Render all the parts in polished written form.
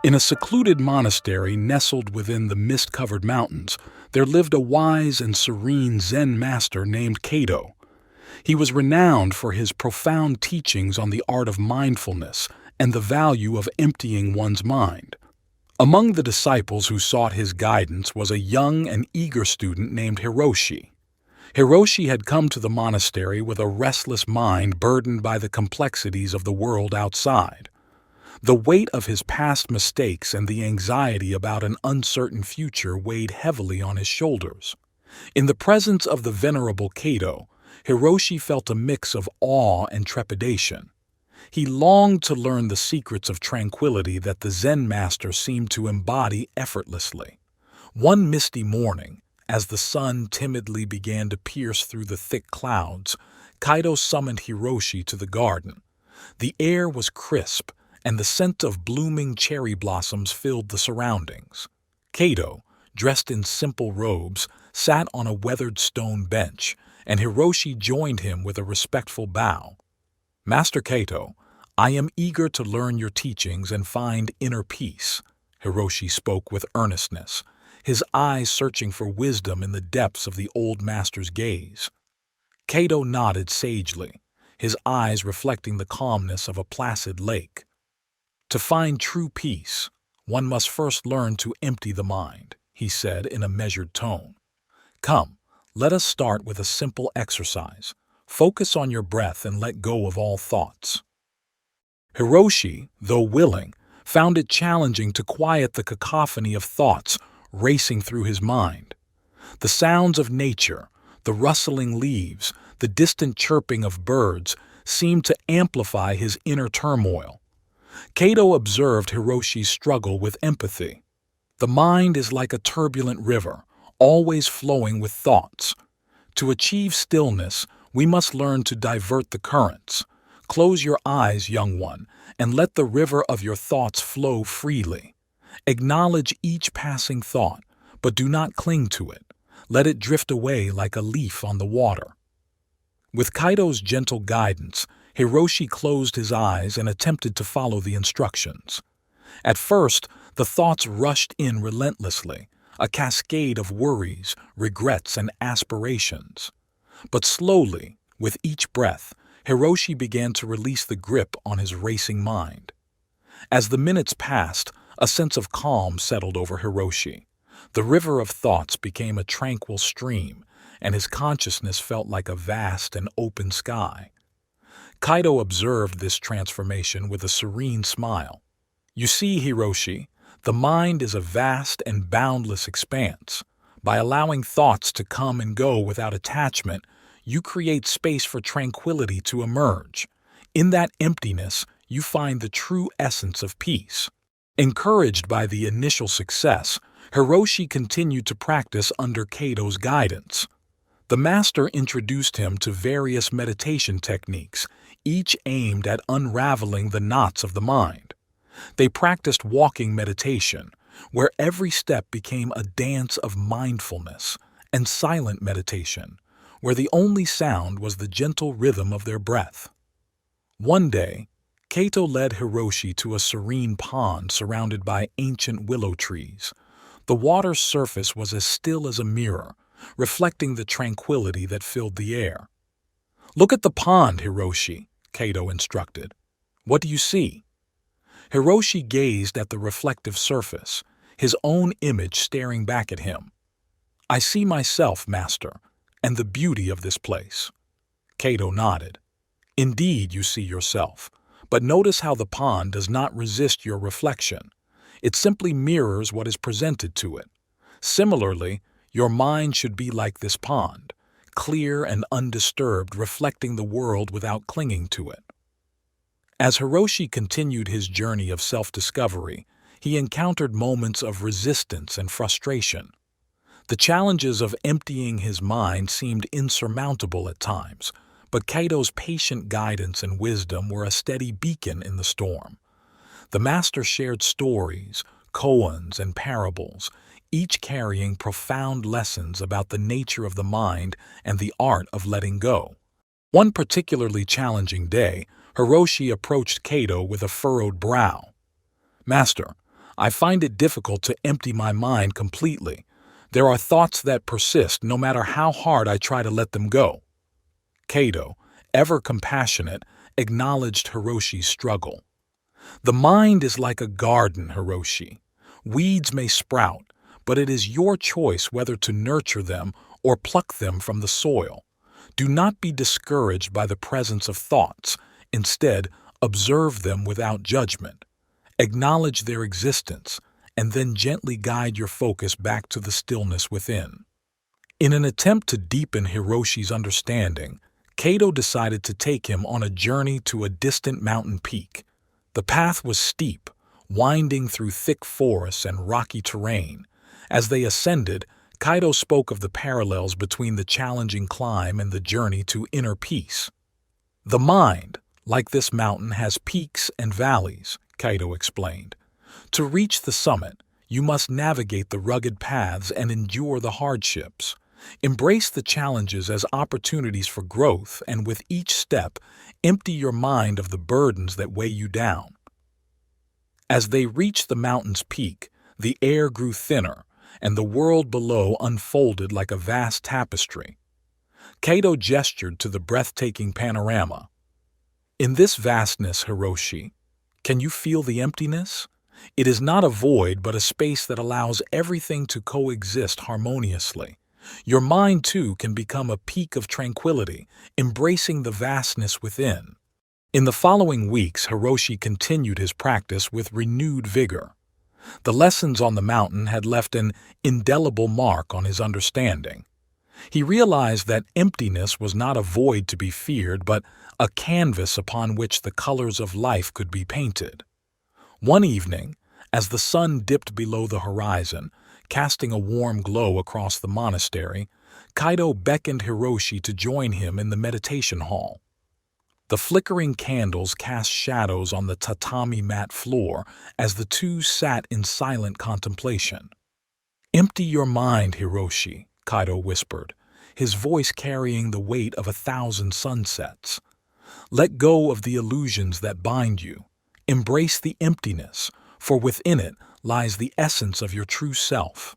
In a secluded monastery nestled within the mist-covered mountains, there lived a wise and serene Zen master named Cato. He was renowned for his profound teachings on the art of mindfulness and the value of emptying one's mind. Among the disciples who sought his guidance was a young and eager student named Hiroshi. Hiroshi had come to the monastery with a restless mind burdened by the complexities of the world outside. The weight of his past mistakes and the anxiety about an uncertain future weighed heavily on his shoulders. In the presence of the venerable Cato, Hiroshi felt a mix of awe and trepidation. He longed to learn the secrets of tranquility that the Zen master seemed to embody effortlessly. One misty morning, as the sun timidly began to pierce through the thick clouds, Cato summoned Hiroshi to the garden. The air was crisp, and the scent of blooming cherry blossoms filled the surroundings. Cato, dressed in simple robes, sat on a weathered stone bench, and Hiroshi joined him with a respectful bow. "Master Cato, I am eager to learn your teachings and find inner peace," Hiroshi spoke with earnestness, his eyes searching for wisdom in the depths of the old master's gaze. Cato nodded sagely, his eyes reflecting the calmness of a placid lake. "To find true peace, one must first learn to empty the mind," he said in a measured tone. "Come, let us start with a simple exercise. Focus on your breath and let go of all thoughts." Hiroshi, though willing, found it challenging to quiet the cacophony of thoughts racing through his mind. The sounds of nature, the rustling leaves, the distant chirping of birds seemed to amplify his inner turmoil. Cato observed Hiroshi's struggle with empathy. The mind is like a turbulent river, always flowing with thoughts. To achieve stillness, we must learn to divert the currents. Close your eyes, young one, and let the river of your thoughts flow freely. Acknowledge each passing thought, but do not cling to it. Let it drift away like a leaf on the water. With Kaido's gentle guidance, Hiroshi closed his eyes and attempted to follow the instructions. At first, the thoughts rushed in relentlessly, a cascade of worries, regrets, and aspirations. But slowly, with each breath, Hiroshi began to release the grip on his racing mind. As the minutes passed, a sense of calm settled over Hiroshi. The river of thoughts became a tranquil stream, and his consciousness felt like a vast and open sky. Cato observed this transformation with a serene smile. "You see, Hiroshi, the mind is a vast and boundless expanse. By allowing thoughts to come and go without attachment, you create space for tranquility to emerge. In that emptiness, you find the true essence of peace." Encouraged by the initial success, Hiroshi continued to practice under Cato's guidance. The master introduced him to various meditation techniques, each aimed at unraveling the knots of the mind. They practiced walking meditation, where every step became a dance of mindfulness, and silent meditation, where the only sound was the gentle rhythm of their breath. One day, Cato led Hiroshi to a serene pond surrounded by ancient willow trees. The water's surface was as still as a mirror, reflecting the tranquility that filled the air. "Look at the pond, Hiroshi," Cato instructed. "What do you see?" Hiroshi gazed at the reflective surface, his own image staring back at him. "I see myself, master, and the beauty of this place." Cato nodded. "Indeed, you see yourself, but notice how the pond does not resist your reflection. It simply mirrors what is presented to it. Similarly, your mind should be like this pond, clear and undisturbed, reflecting the world without clinging to it." As Hiroshi continued his journey of self-discovery, he encountered moments of resistance and frustration. The challenges of emptying his mind seemed insurmountable at times, but Cato's patient guidance and wisdom were a steady beacon in the storm. The master shared stories, koans, and parables, each carrying profound lessons about the nature of the mind and the art of letting go. One particularly challenging day, Hiroshi approached Cato with a furrowed brow. "Master, I find it difficult to empty my mind completely. There are thoughts that persist no matter how hard I try to let them go. Kato, ever compassionate, acknowledged Hiroshi's struggle. The mind is like a garden, Hiroshi. Weeds may sprout, but it is your choice whether to nurture them or pluck them from the soil. Do not be discouraged by the presence of thoughts. Instead, observe them without judgment. Acknowledge their existence, and then gently guide your focus back to the stillness within. In an attempt to deepen Hiroshi's understanding, Kato decided to take him on a journey to a distant mountain peak. The path was steep, winding through thick forests and rocky terrain. As they ascended, Kaito spoke of the parallels between the challenging climb and the journey to inner peace. The mind, like this mountain, has peaks and valleys, Kaito explained. To reach the summit, you must navigate the rugged paths and endure the hardships. Embrace the challenges as opportunities for growth, and with each step, empty your mind of the burdens that weigh you down. As they reached the mountain's peak, the air grew thinner, and the world below unfolded like a vast tapestry. Kato gestured to the breathtaking panorama. In this vastness, Hiroshi, can you feel the emptiness? It is not a void, but a space that allows everything to coexist harmoniously. Your mind, too, can become a peak of tranquility, embracing the vastness within. In the following weeks, Hiroshi continued his practice with renewed vigor. The lessons on the mountain had left an indelible mark on his understanding. He realized that emptiness was not a void to be feared, but a canvas upon which the colors of life could be painted. One evening, as the sun dipped below the horizon, casting a warm glow across the monastery, Kaito beckoned Hiroshi to join him in the meditation hall. The flickering candles cast shadows on the tatami mat floor as the two sat in silent contemplation. "Empty your mind, Hiroshi," Kaito whispered, his voice carrying the weight of 1,000 sunsets. "Let go of the illusions that bind you. Embrace the emptiness, for within it lies the essence of your true self."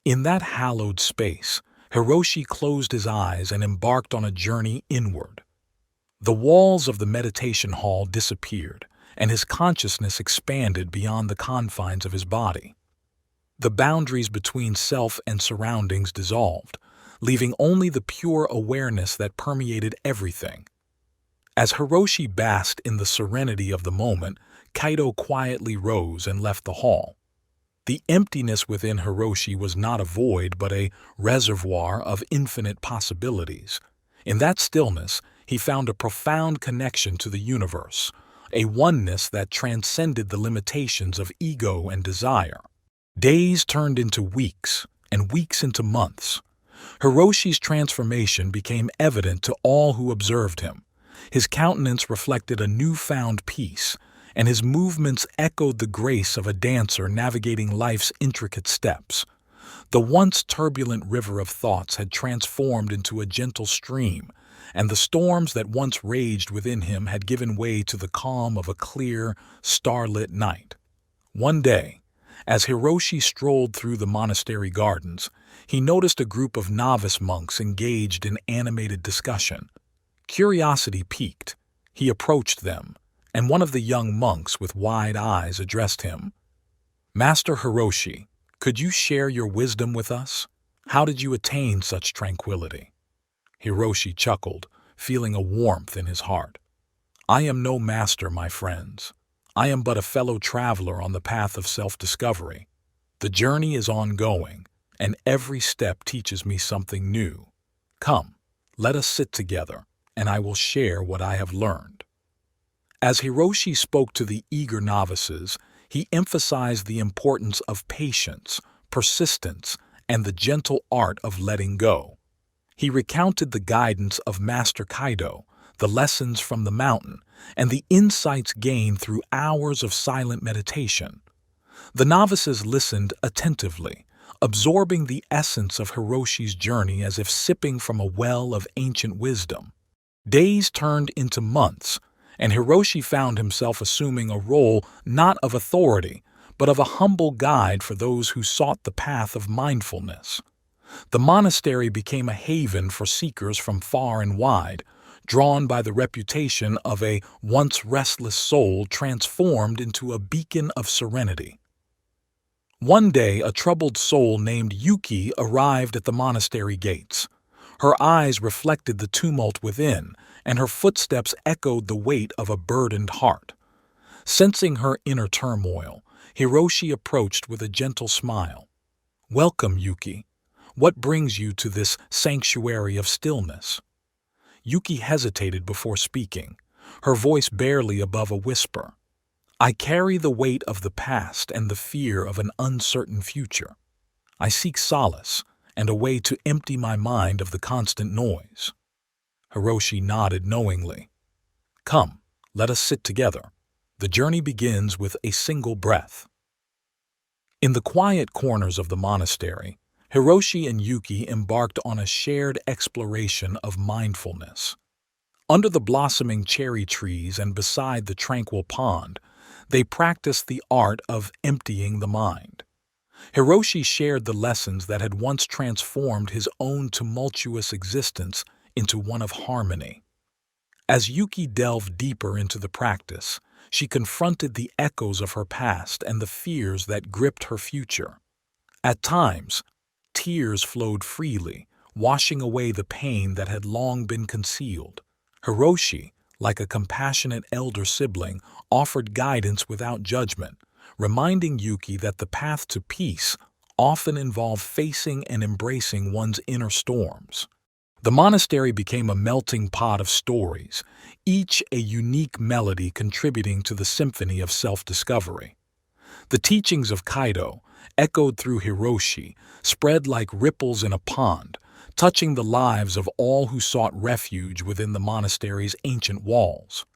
In that hallowed space, Hiroshi closed his eyes and embarked on a journey inward. The walls of the meditation hall disappeared, and his consciousness expanded beyond the confines of his body. The boundaries between self and surroundings dissolved, leaving only the pure awareness that permeated everything. As Hiroshi basked in the serenity of the moment, Kaito quietly rose and left the hall. The emptiness within Hiroshi was not a void, but a reservoir of infinite possibilities. In that stillness, he found a profound connection to the universe, a oneness that transcended the limitations of ego and desire. Days turned into weeks, and weeks into months. Hiroshi's transformation became evident to all who observed him. His countenance reflected a newfound peace, and his movements echoed the grace of a dancer navigating life's intricate steps. The once turbulent river of thoughts had transformed into a gentle stream, and the storms that once raged within him had given way to the calm of a clear, starlit night. One day, as Hiroshi strolled through the monastery gardens, he noticed a group of novice monks engaged in animated discussion. Curiosity piqued. He approached them, and one of the young monks with wide eyes addressed him. "Master Hiroshi, could you share your wisdom with us? How did you attain such tranquility?" Hiroshi chuckled, feeling a warmth in his heart. "I am no master, my friends. I am but a fellow traveler on the path of self-discovery. The journey is ongoing, and every step teaches me something new. Come, let us sit together, and I will share what I have learned." As Hiroshi spoke to the eager novices, he emphasized the importance of patience, persistence, and the gentle art of letting go. He recounted the guidance of Master Kaito, the lessons from the mountain, and the insights gained through hours of silent meditation. The novices listened attentively, absorbing the essence of Hiroshi's journey as if sipping from a well of ancient wisdom. Days turned into months, and Hiroshi found himself assuming a role not of authority, but of a humble guide for those who sought the path of mindfulness. The monastery became a haven for seekers from far and wide, drawn by the reputation of a once restless soul transformed into a beacon of serenity. One day, a troubled soul named Yuki arrived at the monastery gates. Her eyes reflected the tumult within, and her footsteps echoed the weight of a burdened heart. Sensing her inner turmoil, Hiroshi approached with a gentle smile. "Welcome, Yuki. What brings you to this sanctuary of stillness?" Yuki hesitated before speaking, her voice barely above a whisper. "I carry the weight of the past and the fear of an uncertain future. I seek solace and a way to empty my mind of the constant noise." Hiroshi nodded knowingly. "Come, let us sit together. The journey begins with a single breath." In the quiet corners of the monastery, Hiroshi and Yuki embarked on a shared exploration of mindfulness. Under the blossoming cherry trees and beside the tranquil pond, they practiced the art of emptying the mind. Hiroshi shared the lessons that had once transformed his own tumultuous existence into one of harmony. As Yuki delved deeper into the practice, she confronted the echoes of her past and the fears that gripped her future. At times, tears flowed freely, washing away the pain that had long been concealed. Hiroshi, like a compassionate elder sibling, offered guidance without judgment, reminding Yuki that the path to peace often involved facing and embracing one's inner storms. The monastery became a melting pot of stories, each a unique melody contributing to the symphony of self-discovery. The teachings of Kaido, echoed through Hiroshi, spread like ripples in a pond, touching the lives of all who sought refuge within the monastery's ancient walls.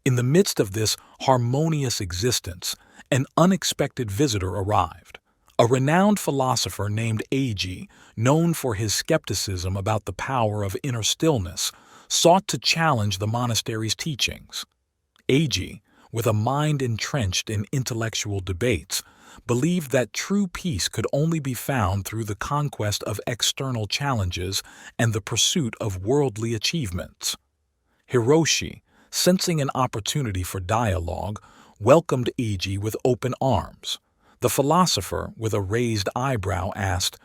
In the midst of this harmonious existence, an unexpected visitor arrived. A renowned philosopher named Eiji, known for his skepticism about the power of inner stillness, sought to challenge the monastery's teachings. Eiji, with a mind entrenched in intellectual debates, believed that true peace could only be found through the conquest of external challenges and the pursuit of worldly achievements. Hiroshi, sensing an opportunity for dialogue, welcomed Eiji with open arms. The philosopher, with a raised eyebrow, asked,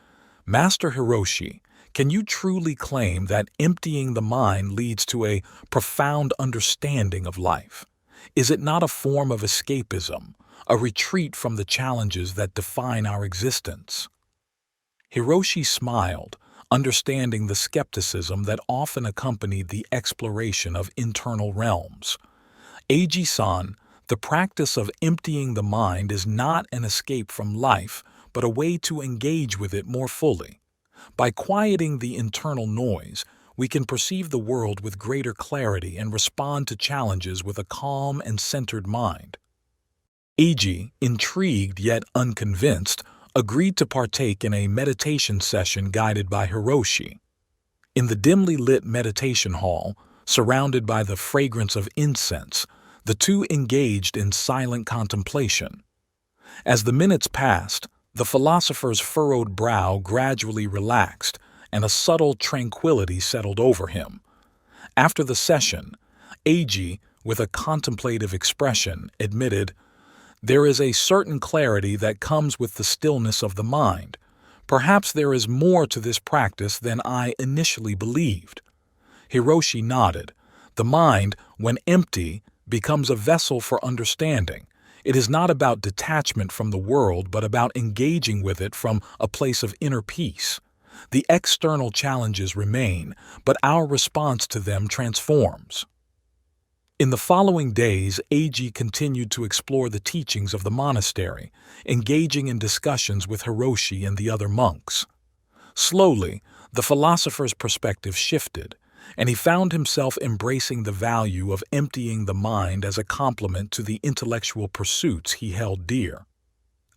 "Master Hiroshi, can you truly claim that emptying the mind leads to a profound understanding of life? Is it not a form of escapism, a retreat from the challenges that define our existence?" Hiroshi smiled, understanding the skepticism that often accompanied the exploration of internal realms. "Eiji-san, the practice of emptying the mind is not an escape from life, but a way to engage with it more fully. By quieting the internal noise, we can perceive the world with greater clarity and respond to challenges with a calm and centered mind." Eiji, intrigued yet unconvinced, agreed to partake in a meditation session guided by Hiroshi. In the dimly lit meditation hall, surrounded by the fragrance of incense, the two engaged in silent contemplation. As the minutes passed, the philosopher's furrowed brow gradually relaxed, and a subtle tranquility settled over him. After the session, Eiji, with a contemplative expression, admitted, "There is a certain clarity that comes with the stillness of the mind. Perhaps there is more to this practice than I initially believed." Hiroshi nodded. The mind, when empty, becomes a vessel for understanding. It is not about detachment from the world, but about engaging with it from a place of inner peace. The external challenges remain, but our response to them transforms. In the following days, Eiji continued to explore the teachings of the monastery, engaging in discussions with Hiroshi and the other monks. Slowly, the philosopher's perspective shifted, and he found himself embracing the value of emptying the mind as a complement to the intellectual pursuits he held dear.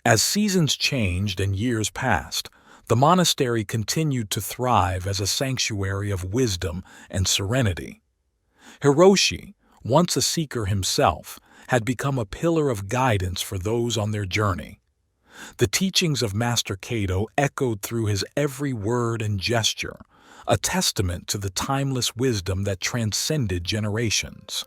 As seasons changed and years passed, the monastery continued to thrive as a sanctuary of wisdom and serenity. Hiroshi, once a seeker himself, had become a pillar of guidance for those on their journey. The teachings of Master Cato echoed through his every word and gesture, a testament to the timeless wisdom that transcended generations.